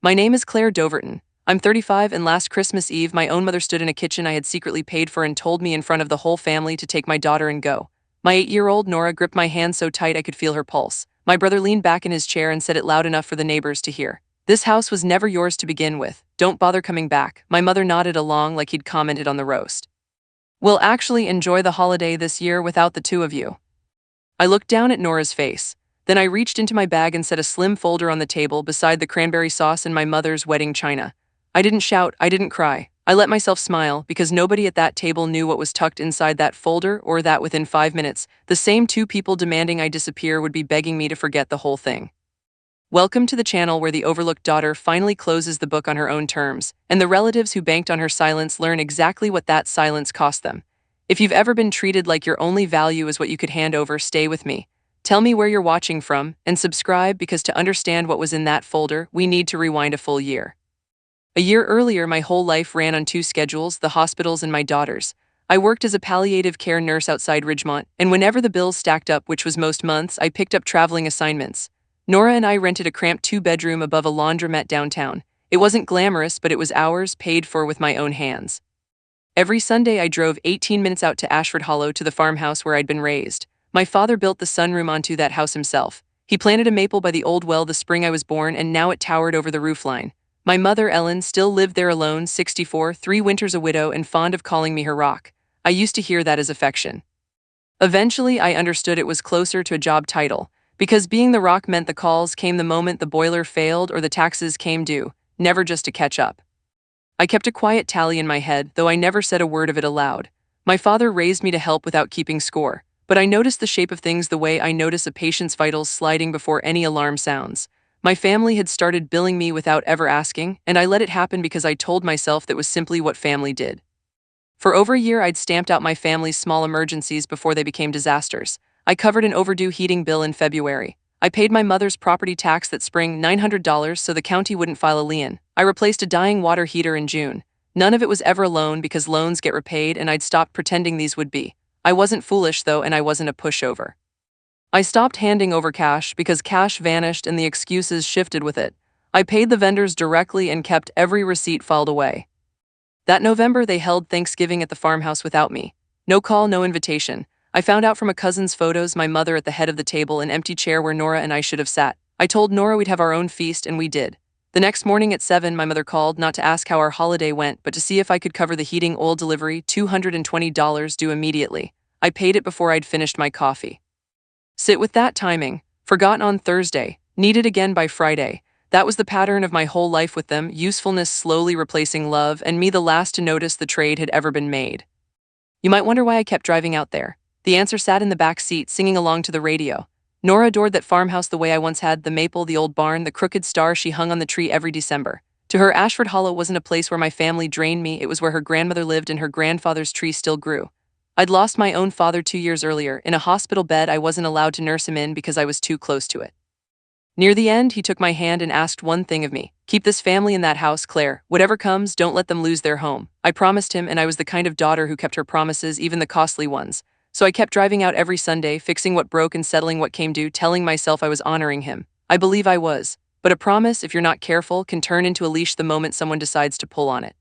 My name is Claire Doverton. I'm 35, and last Christmas Eve, my own mother stood in a kitchen I had secretly paid for and told me in front of the whole family to take my daughter and go. My 8-year-old Nora gripped my hand so tight I could feel her pulse. My brother leaned back in his chair and said it loud enough for the neighbors to hear. "This house was never yours to begin with. Don't bother coming back." My mother nodded along like he'd commented on the roast. "We'll actually enjoy the holiday this year without the two of you." I looked down at Nora's face. Then I reached into my bag and set a slim folder on the table beside the cranberry sauce and my mother's wedding china. I didn't shout, I didn't cry. I let myself smile because nobody at that table knew what was tucked inside that folder, or that within 5 minutes, the same two people demanding I disappear would be begging me to forget the whole thing. Welcome to the channel where the overlooked daughter finally closes the book on her own terms, and the relatives who banked on her silence learn exactly what that silence cost them. If you've ever been treated like your only value is what you could hand over, stay with me. Tell me where you're watching from, and subscribe, because to understand what was in that folder, we need to rewind a full year. A year earlier, my whole life ran on two schedules: the hospitals and my daughter's. I worked as a palliative care nurse outside Ridgemont, and whenever the bills stacked up, which was most months, I picked up traveling assignments. Nora and I rented a cramped 2-bedroom above a laundromat downtown. It wasn't glamorous, but it was ours, paid for with my own hands. Every Sunday, I drove 18 minutes out to Ashford Hollow to the farmhouse where I'd been raised. My father built the sunroom onto that house himself. He planted a maple by the old well the spring I was born, and now it towered over the roofline. My mother, Ellen, still lived there alone, 64, 3 winters a widow, and fond of calling me her rock. I used to hear that as affection. Eventually, I understood it was closer to a job title, because being the rock meant the calls came the moment the boiler failed or the taxes came due, never just to catch up. I kept a quiet tally in my head, though I never said a word of it aloud. My father raised me to help without keeping score, but I noticed the shape of things the way I notice a patient's vitals sliding before any alarm sounds. My family had started billing me without ever asking, and I let it happen because I told myself that was simply what family did. For over a year, I'd stamped out my family's small emergencies before they became disasters. I covered an overdue heating bill in February. I paid my mother's property tax that spring, $900, so the county wouldn't file a lien. I replaced a dying water heater in June. None of it was ever a loan, because loans get repaid, and I'd stopped pretending these would be. I wasn't foolish, though, and I wasn't a pushover. I stopped handing over cash because cash vanished and the excuses shifted with it. I paid the vendors directly and kept every receipt filed away. That November, they held Thanksgiving at the farmhouse without me. No call, no invitation. I found out from a cousin's photos, my mother at the head of the table, an empty chair where Nora and I should have sat. I told Nora we'd have our own feast, and we did. The next morning at 7, my mother called, not to ask how our holiday went, but to see if I could cover the heating oil delivery, $220 due immediately. I paid it before I'd finished my coffee. Sit with that timing. Forgotten on Thursday, needed again by Friday. That was the pattern of my whole life with them, usefulness slowly replacing love, and me the last to notice the trade had ever been made. You might wonder why I kept driving out there. The answer sat in the back seat, singing along to the radio. Nora adored that farmhouse the way I once had the maple, the old barn, the crooked star she hung on the tree every December. To her, Ashford Hollow wasn't a place where my family drained me, it was where her grandmother lived and her grandfather's tree still grew. I'd lost my own father 2 years earlier, in a hospital bed I wasn't allowed to nurse him in because I was too close to it. Near the end, he took my hand and asked one thing of me: keep this family in that house, Claire. Whatever comes, don't let them lose their home. I promised him, and I was the kind of daughter who kept her promises, even the costly ones. So I kept driving out every Sunday, fixing what broke and settling what came due, telling myself I was honoring him. I believe I was. But a promise, if you're not careful, can turn into a leash the moment someone decides to pull on it.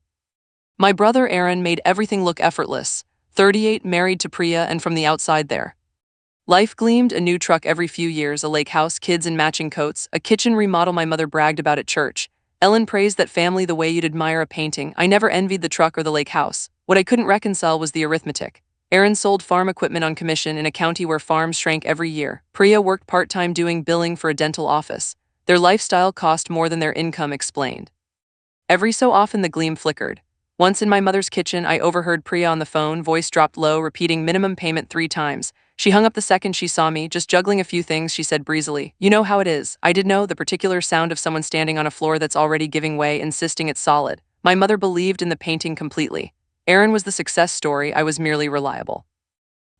My brother Aaron made everything look effortless. 38, married to Priya, and from the outside there. Life gleamed: a new truck every few years, a lake house, kids in matching coats, a kitchen remodel my mother bragged about at church. Ellen praised that family the way you'd admire a painting. I never envied the truck or the lake house. What I couldn't reconcile was the arithmetic. Aaron sold farm equipment on commission in a county where farms shrank every year. Priya worked part-time doing billing for a dental office. Their lifestyle cost more than their income explained. Every so often the gleam flickered. Once in my mother's kitchen, I overheard Priya on the phone, voice dropped low, repeating minimum payment 3 times. She hung up the second she saw me, just juggling a few things. She said breezily, "You know how it is." I did know, the particular sound of someone standing on a floor that's already giving way, insisting it's solid. My mother believed in the painting completely. Aaron was the success story, I was merely reliable.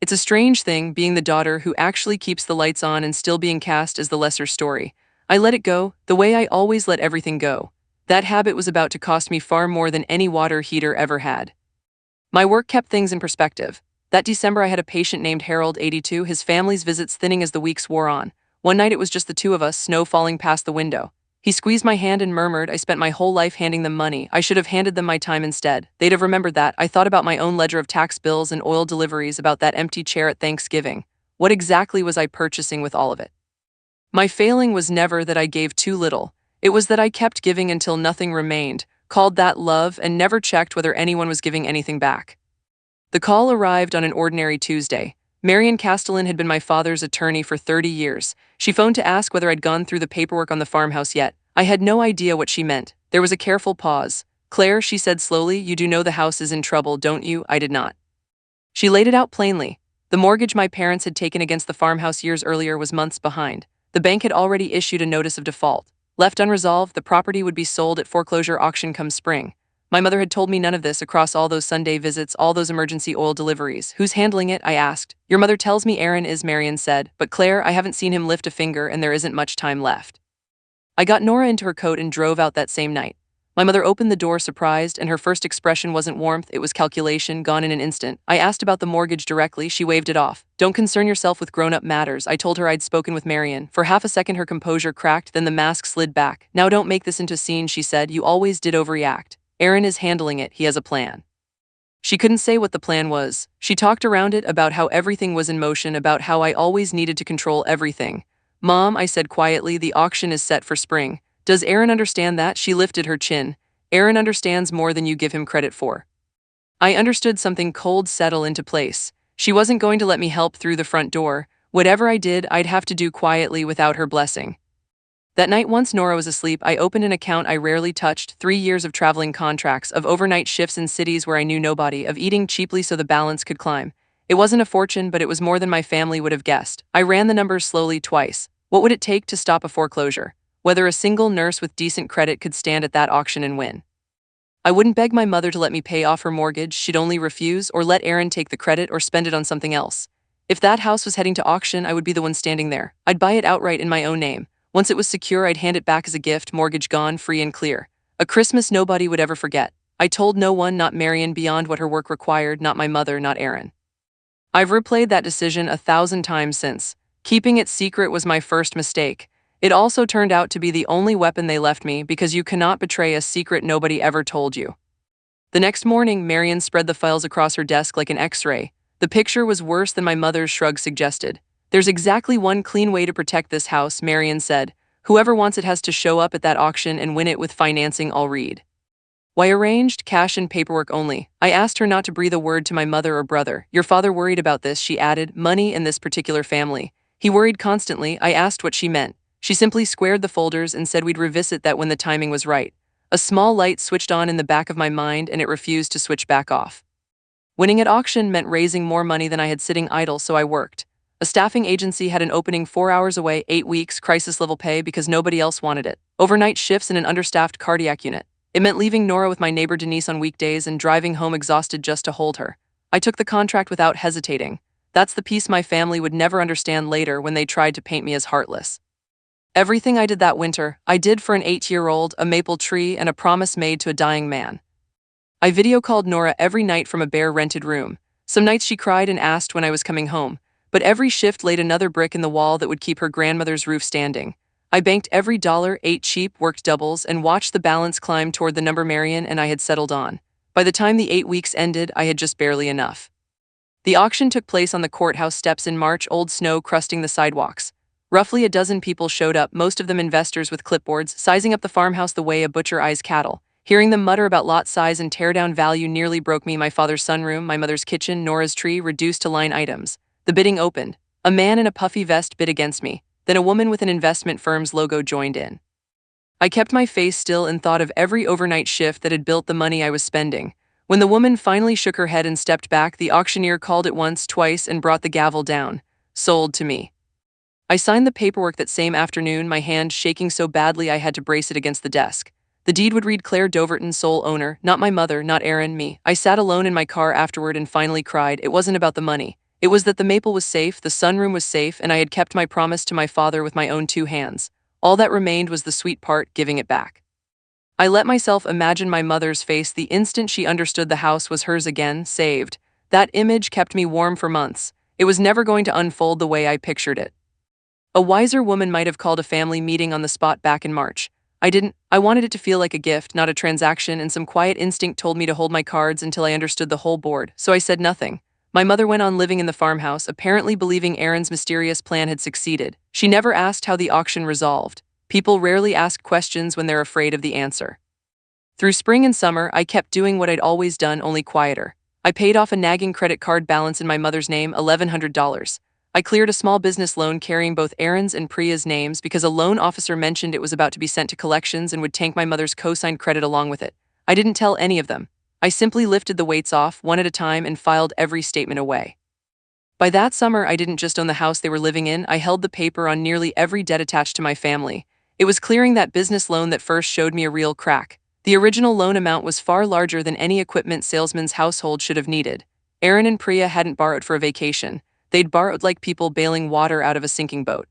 It's a strange thing, being the daughter who actually keeps the lights on and still being cast as the lesser story. I let it go, the way I always let everything go. That habit was about to cost me far more than any water heater ever had. My work kept things in perspective. That December, I had a patient named Harold, 82, his family's visits thinning as the weeks wore on. One night it was just the two of us, snow falling past the window. He squeezed my hand and murmured, I spent my whole life handing them money. I should have handed them my time instead. They'd have remembered that. I thought about my own ledger of tax bills and oil deliveries, about that empty chair at Thanksgiving. What exactly was I purchasing with all of it? My failing was never that I gave too little. It was that I kept giving until nothing remained, called that love, and never checked whether anyone was giving anything back. The call arrived on an ordinary Tuesday. Marion Castellan had been my father's attorney for 30 years. She phoned to ask whether I'd gone through the paperwork on the farmhouse yet. I had no idea what she meant. There was a careful pause. Claire, she said slowly, you do know the house is in trouble, don't you? I did not. She laid it out plainly. The mortgage my parents had taken against the farmhouse years earlier was months behind. The bank had already issued a notice of default. Left unresolved, the property would be sold at foreclosure auction come spring. My mother had told me none of this across all those Sunday visits, all those emergency oil deliveries. Who's handling it? I asked. Your mother tells me Aaron is, Marion said. But Claire, I haven't seen him lift a finger and there isn't much time left. I got Nora into her coat and drove out that same night. My mother opened the door surprised, and her first expression wasn't warmth, it was calculation, gone in an instant. I asked about the mortgage directly, she waved it off. Don't concern yourself with grown-up matters. I told her I'd spoken with Marion. For half a second her composure cracked, then the mask slid back. Now don't make this into a scene, she said. You always did overreact. Aaron is handling it, he has a plan. She couldn't say what the plan was. She talked around it, about how everything was in motion, about how I always needed to control everything. Mom, I said quietly, the auction is set for spring. Does Aaron understand that? She lifted her chin. Aaron understands more than you give him credit for. I understood something cold settle into place. She wasn't going to let me help through the front door. Whatever I did, I'd have to do quietly without her blessing. That night, once Nora was asleep, I opened an account I rarely touched, 3 years of traveling contracts, of overnight shifts in cities where I knew nobody, of eating cheaply so the balance could climb. It wasn't a fortune, but it was more than my family would have guessed. I ran the numbers slowly twice. What would it take to stop a foreclosure? Whether a single nurse with decent credit could stand at that auction and win. I wouldn't beg my mother to let me pay off her mortgage, she'd only refuse, or let Aaron take the credit or spend it on something else. If that house was heading to auction, I would be the one standing there. I'd buy it outright in my own name. Once it was secure, I'd hand it back as a gift, mortgage gone, free and clear. A Christmas nobody would ever forget. I told no one, not Marion, beyond what her work required, not my mother, not Aaron. I've replayed that decision 1,000 times since. Keeping it secret was my first mistake. It also turned out to be the only weapon they left me, because you cannot betray a secret nobody ever told you. The next morning, Marion spread the files across her desk like an X-ray. The picture was worse than my mother's shrug suggested. There's exactly one clean way to protect this house, Marion said. Whoever wants it has to show up at that auction and win it with financing, I'll read. Why arranged, cash and paperwork only. I asked her not to breathe a word to my mother or brother. Your father worried about this, she added, money in this particular family. He worried constantly. I asked what she meant. She simply squared the folders and said we'd revisit that when the timing was right. A small light switched on in the back of my mind and it refused to switch back off. Winning at auction meant raising more money than I had sitting idle, so I worked. A staffing agency had an opening 4 hours away, 8 weeks, crisis-level pay because nobody else wanted it. Overnight shifts in an understaffed cardiac unit. It meant leaving Nora with my neighbor Denise on weekdays and driving home exhausted just to hold her. I took the contract without hesitating. That's the piece my family would never understand later when they tried to paint me as heartless. Everything I did that winter, I did for an 8-year-old, a maple tree, and a promise made to a dying man. I video called Nora every night from a bare rented room. Some nights she cried and asked when I was coming home. But every shift laid another brick in the wall that would keep her grandmother's roof standing. I banked every dollar, ate cheap, worked doubles, and watched the balance climb toward the number Marion and I had settled on. By the time the 8 weeks ended, I had just barely enough. The auction took place on the courthouse steps in March, old snow crusting the sidewalks. Roughly a dozen people showed up, most of them investors with clipboards, sizing up the farmhouse the way a butcher eyes cattle. Hearing them mutter about lot size and tear-down value nearly broke me. My father's sunroom, my mother's kitchen, Nora's tree, reduced to line items. The bidding opened. A man in a puffy vest bid against me. Then a woman with an investment firm's logo joined in. I kept my face still and thought of every overnight shift that had built the money I was spending. When the woman finally shook her head and stepped back, the auctioneer called it once, twice, and brought the gavel down. Sold to me. I signed the paperwork that same afternoon, my hand shaking so badly I had to brace it against the desk. The deed would read Claire Doverton, sole owner, not my mother, not Aaron, me. I sat alone in my car afterward and finally cried. It wasn't about the money. It was that the maple was safe, the sunroom was safe, and I had kept my promise to my father with my own 2 hands. All that remained was the sweet part, giving it back. I let myself imagine my mother's face the instant she understood the house was hers again, saved. That image kept me warm for months. It was never going to unfold the way I pictured it. A wiser woman might have called a family meeting on the spot back in March. I wanted it to feel like a gift, not a transaction, and some quiet instinct told me to hold my cards until I understood the whole board, so I said nothing. My mother went on living in the farmhouse, apparently believing Aaron's mysterious plan had succeeded. She never asked how the auction resolved. People rarely ask questions when they're afraid of the answer. Through spring and summer, I kept doing what I'd always done, only quieter. I paid off a nagging credit card balance in my mother's name, $1,100. I cleared a small business loan carrying both Aaron's and Priya's names because a loan officer mentioned it was about to be sent to collections and would tank my mother's co-signed credit along with it. I didn't tell any of them. I simply lifted the weights off, one at a time, and filed every statement away. By that summer, I didn't just own the house they were living in, I held the paper on nearly every debt attached to my family. It was clearing that business loan that first showed me a real crack. The original loan amount was far larger than any equipment salesman's household should have needed. Aaron and Priya hadn't borrowed for a vacation. They'd borrowed like people bailing water out of a sinking boat.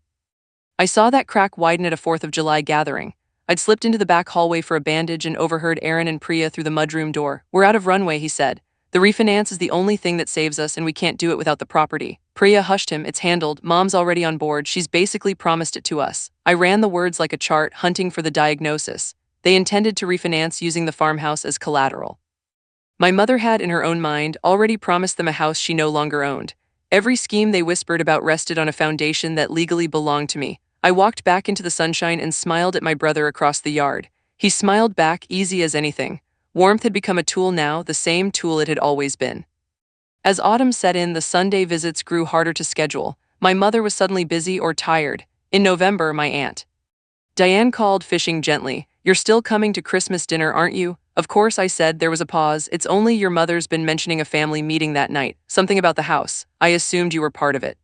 I saw that crack widen at a 4th of July gathering. I'd slipped into the back hallway for a bandage and overheard Aaron and Priya through the mudroom door. "We're out of runway," he said. "The refinance is the only thing that saves us, and we can't do it without the property." Priya hushed him. "It's handled. Mom's already on board. She's basically promised it to us." I ran the words like a chart, hunting for the diagnosis. They intended to refinance using the farmhouse as collateral. My mother had, in her own mind, already promised them a house she no longer owned. Every scheme they whispered about rested on a foundation that legally belonged to me. I walked back into the sunshine and smiled at my brother across the yard. He smiled back, easy as anything. Warmth had become a tool now, the same tool it had always been. As autumn set in, the Sunday visits grew harder to schedule. My mother was suddenly busy or tired. In November, my aunt Diane called, fishing gently. "You're still coming to Christmas dinner, aren't you?" "Of course," I said. There was a pause. "It's only your mother's been mentioning a family meeting that night. Something about the house. I assumed you were part of it."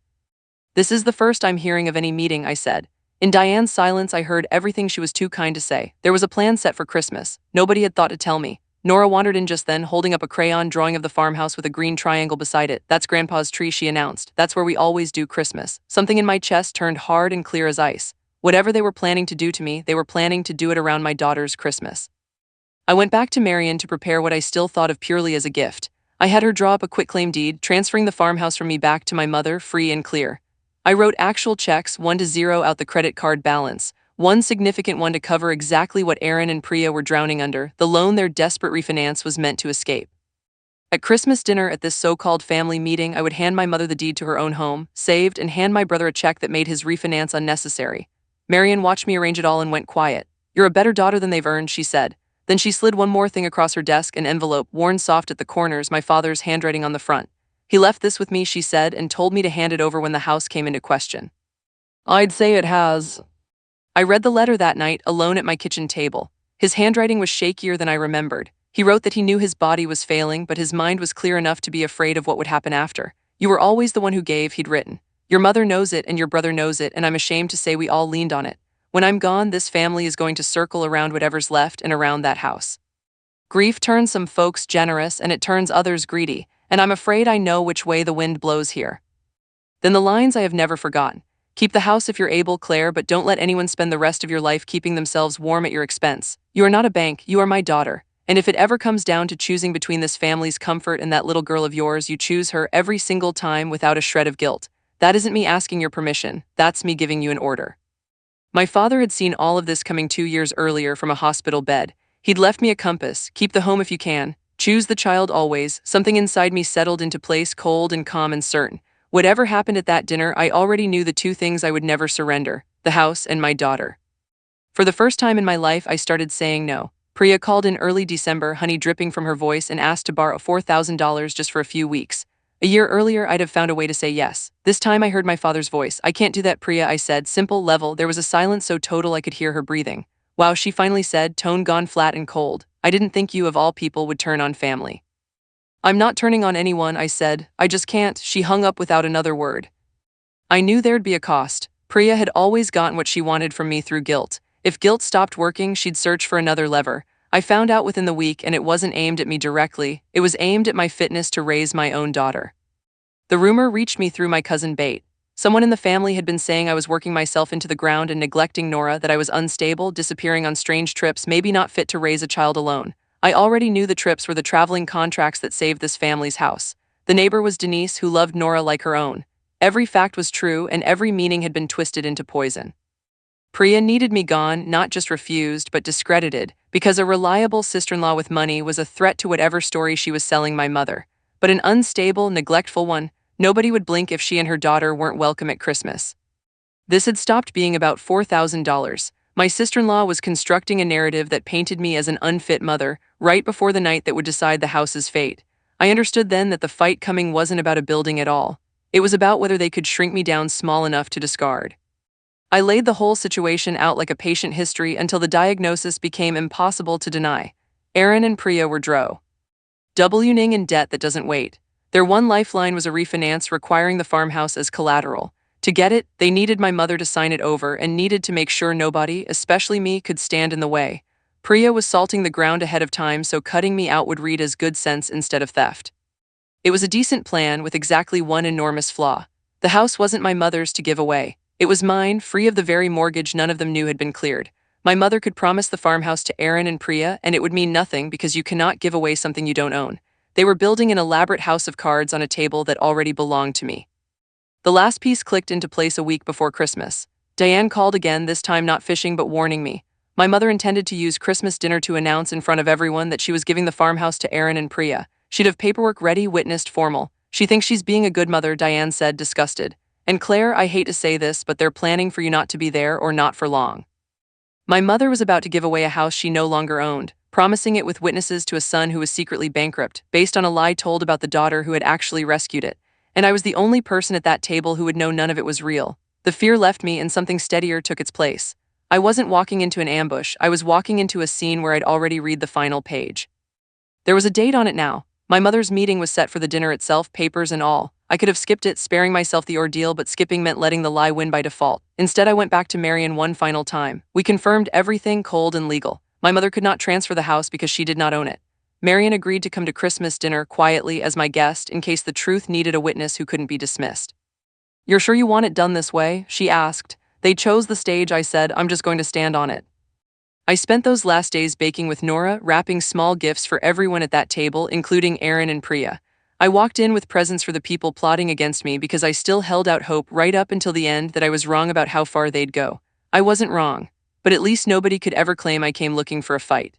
"This is the first I'm hearing of any meeting," I said. In Diane's silence, I heard everything she was too kind to say. There was a plan set for Christmas. Nobody had thought to tell me. Nora wandered in just then, holding up a crayon drawing of the farmhouse with a green triangle beside it. "That's Grandpa's tree," she announced. "That's where we always do Christmas." Something in my chest turned hard and clear as ice. Whatever they were planning to do to me, they were planning to do it around my daughter's Christmas. I went back to Marion to prepare what I still thought of purely as a gift. I had her draw up a quitclaim deed, transferring the farmhouse from me back to my mother, free and clear. I wrote actual checks, one to zero out the credit card balance, one significant one to cover exactly what Aaron and Priya were drowning under, the loan their desperate refinance was meant to escape. At Christmas dinner at this so-called family meeting, I would hand my mother the deed to her own home, saved, and hand my brother a check that made his refinance unnecessary. Marion watched me arrange it all and went quiet. "You're a better daughter than they've earned," she said. Then she slid one more thing across her desk, an envelope, worn soft at the corners, my father's handwriting on the front. "He left this with me," she said, "and told me to hand it over when the house came into question." "I'd say it has." I read the letter that night, alone at my kitchen table. His handwriting was shakier than I remembered. He wrote that he knew his body was failing, but his mind was clear enough to be afraid of what would happen after. "You were always the one who gave," he'd written. "Your mother knows it, and your brother knows it, and I'm ashamed to say we all leaned on it. When I'm gone, this family is going to circle around whatever's left and around that house. Grief turns some folks generous, and it turns others greedy, and I'm afraid I know which way the wind blows here." Then the lines I have never forgotten. "Keep the house if you're able, Claire, but don't let anyone spend the rest of your life keeping themselves warm at your expense. You are not a bank, you are my daughter. And if it ever comes down to choosing between this family's comfort and that little girl of yours, you choose her every single time without a shred of guilt. That isn't me asking your permission, that's me giving you an order." My father had seen all of this coming 2 years earlier from a hospital bed. He'd left me a compass: keep the home if you can, choose the child always. Something inside me settled into place, cold and calm and certain. Whatever happened at that dinner, I already knew the two things I would never surrender: the house and my daughter. For the first time in my life, I started saying no. Priya called in early December, honey dripping from her voice, and asked to borrow $4,000 just for a few weeks. A year earlier, I'd have found a way to say yes. This time I heard my father's voice. "I can't do that, Priya," I said, simple, level. There was a silence so total I could hear her breathing. "Wow," she finally said, tone gone flat and cold. "I didn't think you, of all people, would turn on family." "I'm not turning on anyone," I said. "I just can't." She hung up without another word. I knew there'd be a cost. Priya had always gotten what she wanted from me through guilt. If guilt stopped working, she'd search for another lever. I found out within the week, and it wasn't aimed at me directly. It was aimed at my fitness to raise my own daughter. The rumor reached me through my cousin Bate. Someone in the family had been saying I was working myself into the ground and neglecting Nora, that I was unstable, disappearing on strange trips, maybe not fit to raise a child alone. I already knew the trips were the traveling contracts that saved this family's house. The neighbor was Denise, who loved Nora like her own. Every fact was true, and every meaning had been twisted into poison. Priya needed me gone, not just refused, but discredited, because a reliable sister-in-law with money was a threat to whatever story she was selling my mother. But an unstable, neglectful one, nobody would blink if she and her daughter weren't welcome at Christmas. This had stopped being about $4,000. My sister-in-law was constructing a narrative that painted me as an unfit mother, right before the night that would decide the house's fate. I understood then that the fight coming wasn't about a building at all. It was about whether they could shrink me down small enough to discard. I laid the whole situation out like a patient history until the diagnosis became impossible to deny. Aaron and Priya were WNing in debt that doesn't wait. Their one lifeline was a refinance requiring the farmhouse as collateral. To get it, they needed my mother to sign it over and needed to make sure nobody, especially me, could stand in the way. Priya was salting the ground ahead of time so cutting me out would read as good sense instead of theft. It was a decent plan with exactly one enormous flaw. The house wasn't my mother's to give away. It was mine, free of the very mortgage none of them knew had been cleared. My mother could promise the farmhouse to Aaron and Priya, and it would mean nothing because you cannot give away something you don't own. They were building an elaborate house of cards on a table that already belonged to me. The last piece clicked into place a week before Christmas. Diane called again, this time not fishing but warning me. My mother intended to use Christmas dinner to announce in front of everyone that she was giving the farmhouse to Aaron and Priya. She'd have paperwork ready, witnessed, formal. She thinks she's being a good mother, Diane said, disgusted. And Claire, I hate to say this, but they're planning for you not to be there or not for long. My mother was about to give away a house she no longer owned, promising it with witnesses to a son who was secretly bankrupt, based on a lie told about the daughter who had actually rescued it. And I was the only person at that table who would know none of it was real. The fear left me and something steadier took its place. I wasn't walking into an ambush, I was walking into a scene where I'd already read the final page. There was a date on it now. My mother's meeting was set for the dinner itself, papers and all. I could have skipped it, sparing myself the ordeal, but skipping meant letting the lie win by default. Instead, I went back to Marion one final time. We confirmed everything cold and legal. My mother could not transfer the house because she did not own it. Marion agreed to come to Christmas dinner quietly as my guest in case the truth needed a witness who couldn't be dismissed. "You're sure you want it done this way?" she asked. "They chose the stage," I said. "I'm just going to stand on it." I spent those last days baking with Nora, wrapping small gifts for everyone at that table, including Aaron and Priya. I walked in with presents for the people plotting against me because I still held out hope right up until the end that I was wrong about how far they'd go. I wasn't wrong, but at least nobody could ever claim I came looking for a fight.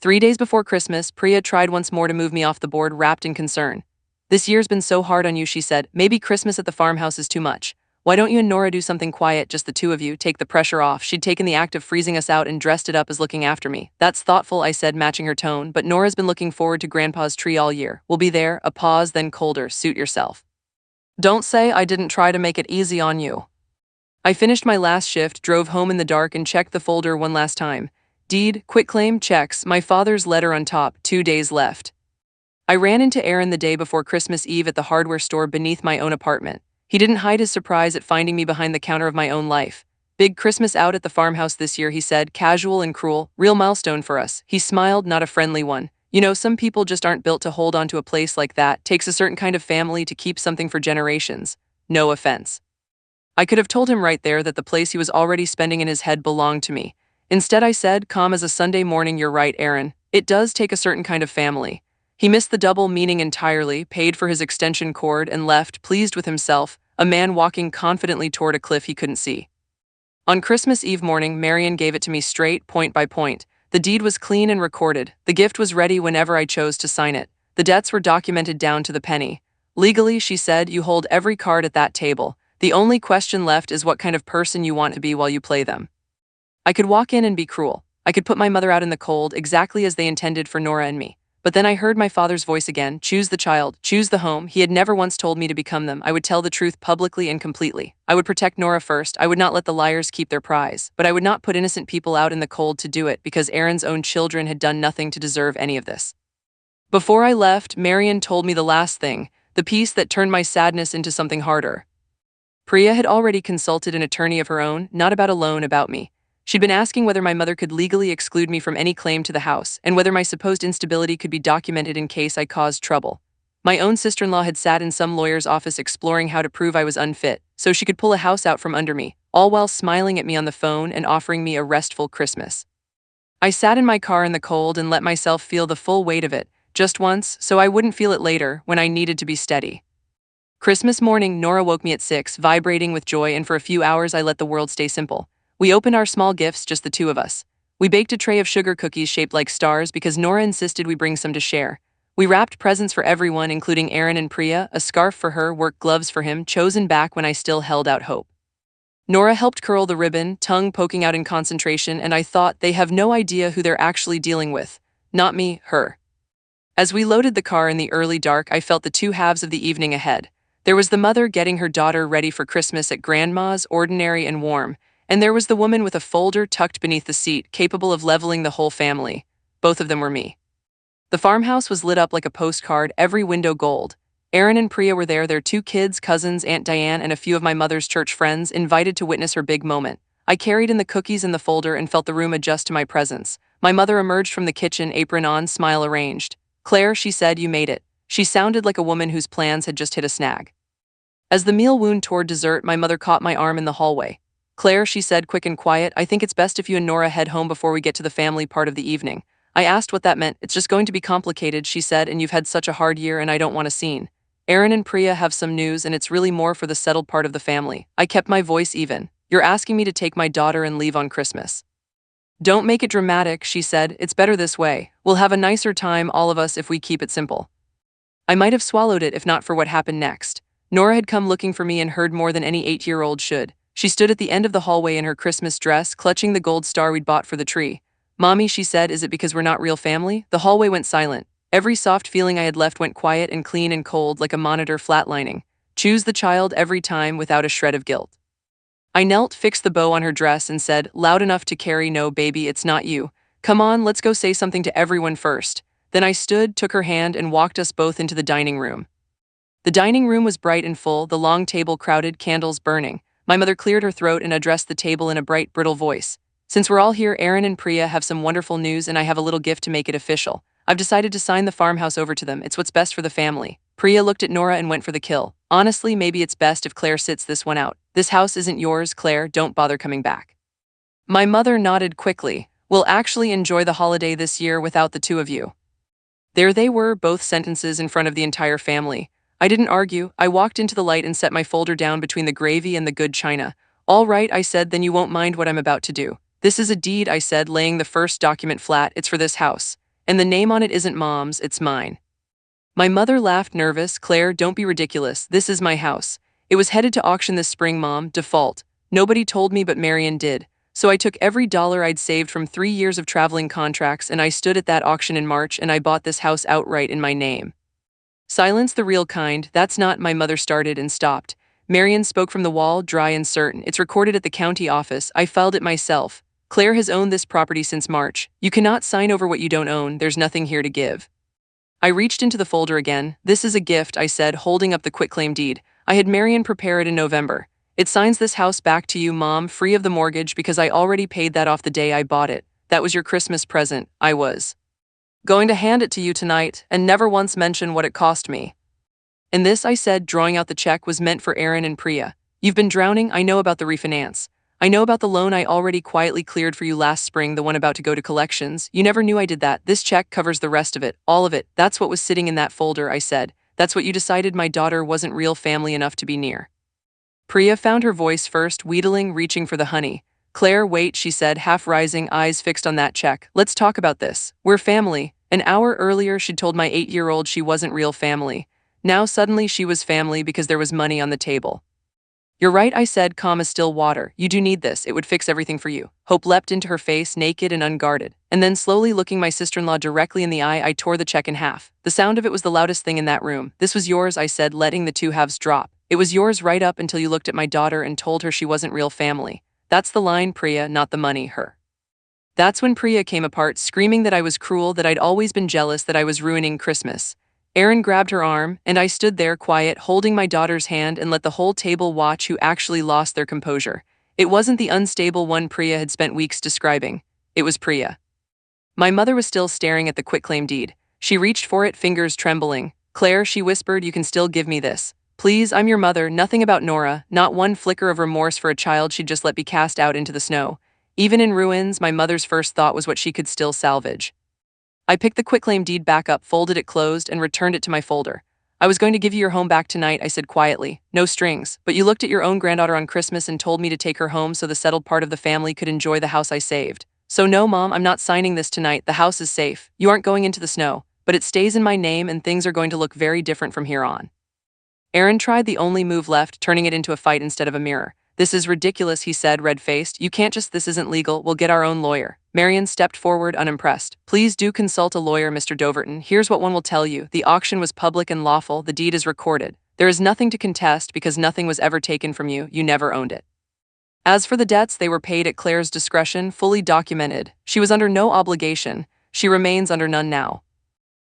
3 days before Christmas, Priya tried once more to move me off the board, wrapped in concern. "This year's been so hard on you," she said. "Maybe Christmas at the farmhouse is too much. Why don't you and Nora do something quiet, just the two of you, take the pressure off?" She'd taken the act of freezing us out and dressed it up as looking after me. "That's thoughtful," I said, matching her tone, "but Nora's been looking forward to Grandpa's tree all year. We'll be there." A pause, then colder. "Suit yourself. Don't say I didn't try to make it easy on you." I finished my last shift, drove home in the dark, and checked the folder one last time. Deed, quitclaim, checks, my father's letter on top, 2 days left. I ran into Aaron the day before Christmas Eve at the hardware store beneath my own apartment. He didn't hide his surprise at finding me behind the counter of my own life. "Big Christmas out at the farmhouse this year," he said, casual and cruel. "Real milestone for us." He smiled, not a friendly one. "You know, some people just aren't built to hold on to a place like that. Takes a certain kind of family to keep something for generations. No offense." I could have told him right there that the place he was already spending in his head belonged to me. Instead, I said, calm as a Sunday morning, "You're right, Aaron. It does take a certain kind of family." He missed the double meaning entirely, paid for his extension cord, and left, pleased with himself, a man walking confidently toward a cliff he couldn't see. On Christmas Eve morning, Marion gave it to me straight, point by point. The deed was clean and recorded. The gift was ready whenever I chose to sign it. The debts were documented down to the penny. "Legally," she said, "you hold every card at that table. The only question left is what kind of person you want to be while you play them." I could walk in and be cruel. I could put my mother out in the cold, exactly as they intended for Nora and me. But then I heard my father's voice again. Choose the child, choose the home. He had never once told me to become them. I would tell the truth publicly and completely. I would protect Nora first. I would not let the liars keep their prize. But I would not put innocent people out in the cold to do it, because Aaron's own children had done nothing to deserve any of this. Before I left, Marion told me the last thing, the piece that turned my sadness into something harder. Priya had already consulted an attorney of her own, not about a loan, about me. She'd been asking whether my mother could legally exclude me from any claim to the house, and whether my supposed instability could be documented in case I caused trouble. My own sister-in-law had sat in some lawyer's office exploring how to prove I was unfit, so she could pull a house out from under me, all while smiling at me on the phone and offering me a restful Christmas. I sat in my car in the cold and let myself feel the full weight of it, just once, so I wouldn't feel it later when I needed to be steady. Christmas morning, Nora woke me at 6, vibrating with joy, and for a few hours I let the world stay simple. We opened our small gifts, just the two of us. We baked a tray of sugar cookies shaped like stars because Nora insisted we bring some to share. We wrapped presents for everyone, including Aaron and Priya, a scarf for her, work gloves for him, chosen back when I still held out hope. Nora helped curl the ribbon, tongue poking out in concentration, and I thought, they have no idea who they're actually dealing with. Not me, her. As we loaded the car in the early dark, I felt the two halves of the evening ahead. There was the mother getting her daughter ready for Christmas at Grandma's, ordinary and warm, and there was the woman with a folder tucked beneath the seat, capable of leveling the whole family. Both of them were me. The farmhouse was lit up like a postcard, every window gold. Aaron and Priya were there, their two kids, cousins, Aunt Diane, and a few of my mother's church friends, invited to witness her big moment. I carried in the cookies and the folder and felt the room adjust to my presence. My mother emerged from the kitchen, apron on, smile arranged. "Claire," she said, "you made it." She sounded like a woman whose plans had just hit a snag. As the meal wound toward dessert, my mother caught my arm in the hallway. "Claire," she said, quick and quiet, "I think it's best if you and Nora head home before we get to the family part of the evening." I asked what that meant. "It's just going to be complicated," she said, "and you've had such a hard year and I don't want a scene. Aaron and Priya have some news and it's really more for the settled part of the family." I kept my voice even. "You're asking me to take my daughter and leave on Christmas." "Don't make it dramatic," she said. "It's better this way. We'll have a nicer time, all of us, if we keep it simple." I might have swallowed it if not for what happened next. Nora had come looking for me and heard more than any 8-year-old should. She stood at the end of the hallway in her Christmas dress, clutching the gold star we'd bought for the tree. "Mommy," she said, "is it because we're not real family?" The hallway went silent. Every soft feeling I had left went quiet and clean and cold, like a monitor flatlining. Choose the child every time without a shred of guilt. I knelt, fixed the bow on her dress, and said, loud enough to carry, "No, baby, it's not you. Come on, let's go say something to everyone first." Then I stood, took her hand, and walked us both into the dining room. The dining room was bright and full, the long table crowded, candles burning. My mother cleared her throat and addressed the table in a bright, brittle voice. "Since we're all here, Aaron and Priya have some wonderful news, and I have a little gift to make it official. I've decided to sign the farmhouse over to them. It's what's best for the family." Priya looked at Nora and went for the kill. "Honestly, maybe it's best if Claire sits this one out. This house isn't yours, Claire. Don't bother coming back." My mother nodded quickly. "We'll actually enjoy the holiday this year without the two of you." There they were, both sentences in front of the entire family. I didn't argue. I walked into the light and set my folder down between the gravy and the good china. "All right," I said, "then you won't mind what I'm about to do." "This is a deed," I said, laying the first document flat. "It's for this house. And the name on it isn't Mom's, it's mine." My mother laughed, nervous. "Claire, don't be ridiculous. This is my house. It was headed to auction this spring, Mom. Default. Nobody told me, but Marion did. So I took every dollar I'd saved from 3 years of traveling contracts, and I stood at that auction in March, and I bought this house outright in my name." "Silence, the real kind. That's not," my mother started and stopped. Marion spoke from the wall, dry and certain. "It's recorded at the county office. I filed it myself. Claire has owned this property since March. You cannot sign over what you don't own. There's nothing here to give." I reached into the folder again. "This is a gift," I said, holding up the quitclaim deed. "I had Marion prepare it in November. It signs this house back to you, Mom, free of the mortgage, because I already paid that off the day I bought it. That was your Christmas present. I was going to hand it to you tonight, and never once mention what it cost me." "And this," I said, drawing out the check, "was meant for Aaron and Priya. You've been drowning. I know about the refinance. I know about the loan I already quietly cleared for you last spring, the one about to go to collections. You never knew I did that. This check covers the rest of it, all of it. That's what was sitting in that folder," I said. "That's what you decided my daughter wasn't real family enough to be near." Priya found her voice first, wheedling, reaching for the honey. "Claire, wait," she said, half rising, eyes fixed on that check. "Let's talk about this. We're family." An hour earlier, she'd told my 8-year-old she wasn't real family. Now suddenly she was family because there was money on the table. "You're right," I said, calm as still water. "You do need this. It would fix everything for you." Hope leapt into her face, naked and unguarded. And then, slowly looking my sister-in-law directly in the eye, I tore the check in half. The sound of it was the loudest thing in that room. "This was yours," I said, letting the two halves drop. "It was yours right up until you looked at my daughter and told her she wasn't real family. That's the line, Priya, not the money, her." That's when Priya came apart, screaming that I was cruel, that I'd always been jealous, that I was ruining Christmas. Aaron grabbed her arm, and I stood there, quiet, holding my daughter's hand, and let the whole table watch who actually lost their composure. It wasn't the unstable one Priya had spent weeks describing. It was Priya. My mother was still staring at the quitclaim deed. She reached for it, fingers trembling. "Claire," she whispered, "you can still give me this. Please, I'm your mother, nothing about Nora, not one flicker of remorse for a child she'd just let be cast out into the snow." Even in ruins, my mother's first thought was what she could still salvage. I picked the quitclaim deed back up, folded it closed, and returned it to my folder. I was going to give you your home back tonight, I said quietly. No strings. But you looked at your own granddaughter on Christmas and told me to take her home so the settled part of the family could enjoy the house I saved. So no, Mom, I'm not signing this tonight. The house is safe. You aren't going into the snow. But it stays in my name and things are going to look very different from here on. Aaron tried the only move left, turning it into a fight instead of a mirror. This is ridiculous, he said, red-faced. You can't just, this isn't legal. We'll get our own lawyer. Marion stepped forward, unimpressed. Please do consult a lawyer, Mr. Doverton. Here's what one will tell you. The auction was public and lawful. The deed is recorded. There is nothing to contest because nothing was ever taken from you. You never owned it. As for the debts, they were paid at Claire's discretion, fully documented. She was under no obligation. She remains under none now.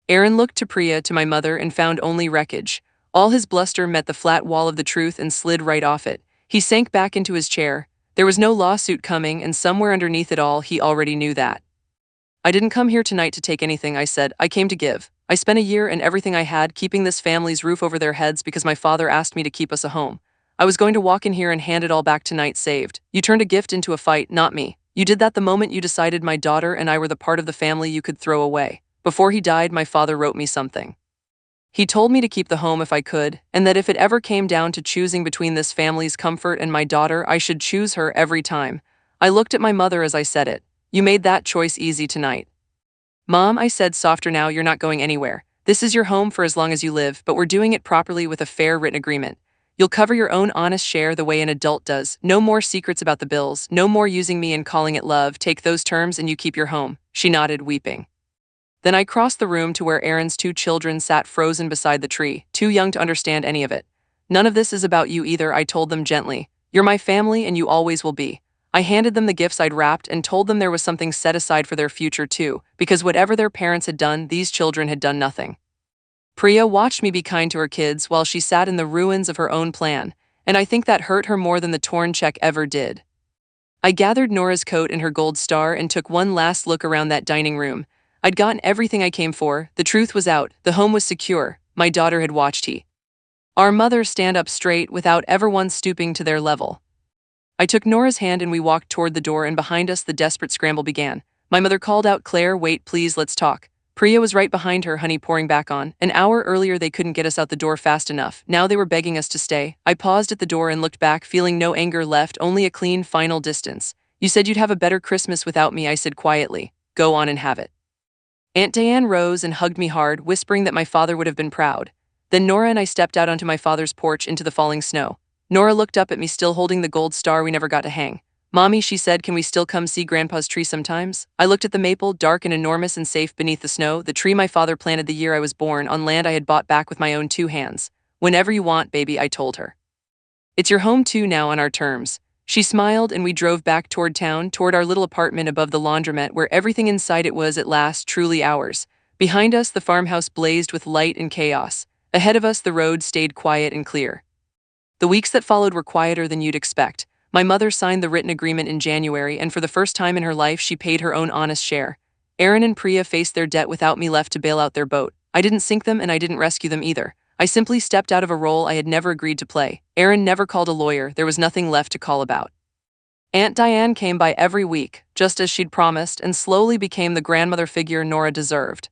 Aaron looked to Priya, to my mother, and found only wreckage. All his bluster met the flat wall of the truth and slid right off it. He sank back into his chair. There was no lawsuit coming, and somewhere underneath it all, he already knew that. I didn't come here tonight to take anything, I said. I came to give. I spent a year and everything I had keeping this family's roof over their heads because my father asked me to keep us a home. I was going to walk in here and hand it all back tonight saved. You turned a gift into a fight, not me. You did that the moment you decided my daughter and I were the part of the family you could throw away. Before he died, my father wrote me something. He told me to keep the home if I could, and that if it ever came down to choosing between this family's comfort and my daughter, I should choose her every time. I looked at my mother as I said it. You made that choice easy tonight. Mom, I said softer now, you're not going anywhere. This is your home for as long as you live, but we're doing it properly with a fair written agreement. You'll cover your own honest share the way an adult does. No more secrets about the bills, no more using me and calling it love. Take those terms and you keep your home. She nodded, weeping. Then I crossed the room to where Aaron's 2 children sat frozen beside the tree, too young to understand any of it. None of this is about you either, I told them gently. You're my family and you always will be. I handed them the gifts I'd wrapped and told them there was something set aside for their future too, because whatever their parents had done, these children had done nothing. Priya watched me be kind to her kids while she sat in the ruins of her own plan, and I think that hurt her more than the torn check ever did. I gathered Nora's coat and her gold star and took one last look around that dining room. I'd gotten everything I came for. The truth was out. The home was secure. My daughter had watched our mother stand up straight without ever once stooping to their level. I took Nora's hand and we walked toward the door, and behind us the desperate scramble began. My mother called out, Claire, wait, please, let's talk. Priya was right behind her, honey pouring back on. An hour earlier they couldn't get us out the door fast enough. Now they were begging us to stay. I paused at the door and looked back, feeling no anger left, only a clean final distance. You said you'd have a better Christmas without me, I said quietly. Go on and have it. Aunt Diane rose and hugged me hard, whispering that my father would have been proud. Then Nora and I stepped out onto my father's porch into the falling snow. Nora looked up at me, still holding the gold star we never got to hang. Mommy, she said, can we still come see Grandpa's tree sometimes? I looked at the maple, dark and enormous and safe beneath the snow, the tree my father planted the year I was born on land I had bought back with my own 2 hands. Whenever you want, baby, I told her. It's your home too now on our terms. She smiled and we drove back toward town, toward our little apartment above the laundromat where everything inside it was at last truly ours. Behind us, the farmhouse blazed with light and chaos. Ahead of us, the road stayed quiet and clear. The weeks that followed were quieter than you'd expect. My mother signed the written agreement in January, and for the first time in her life, she paid her own honest share. Aaron and Priya faced their debt without me left to bail out their boat. I didn't sink them and I didn't rescue them either. I simply stepped out of a role I had never agreed to play. Aaron never called a lawyer. There was nothing left to call about. Aunt Diane came by every week, just as she'd promised, and slowly became the grandmother figure Nora deserved.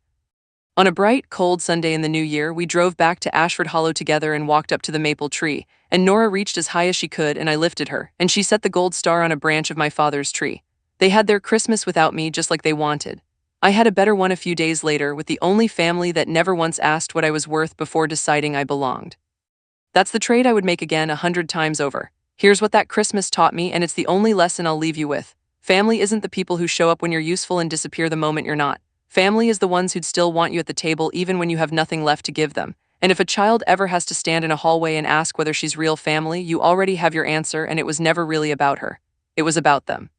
On a bright, cold Sunday in the new year, we drove back to Ashford Hollow together and walked up to the maple tree, and Nora reached as high as she could and I lifted her, and she set the gold star on a branch of my father's tree. They had their Christmas without me just like they wanted. I had a better one a few days later with the only family that never once asked what I was worth before deciding I belonged. That's the trade I would make again 100 times over. Here's what that Christmas taught me, and it's the only lesson I'll leave you with. Family isn't the people who show up when you're useful and disappear the moment you're not. Family is the ones who'd still want you at the table even when you have nothing left to give them. And if a child ever has to stand in a hallway and ask whether she's real family, you already have your answer, and it was never really about her. It was about them.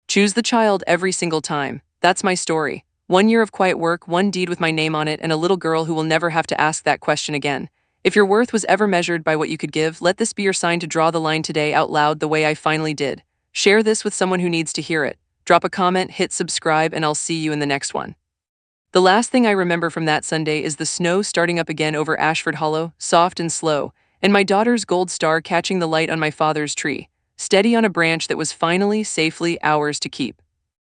Choose the child every single time. That's my story. 1 year of quiet work, one deed with my name on it, and a little girl who will never have to ask that question again. If your worth was ever measured by what you could give, let this be your sign to draw the line today out loud the way I finally did. Share this with someone who needs to hear it. Drop a comment, hit subscribe, and I'll see you in the next one. The last thing I remember from that Sunday is the snow starting up again over Ashford Hollow, soft and slow, and my daughter's gold star catching the light on my father's tree, steady on a branch that was finally, safely ours to keep.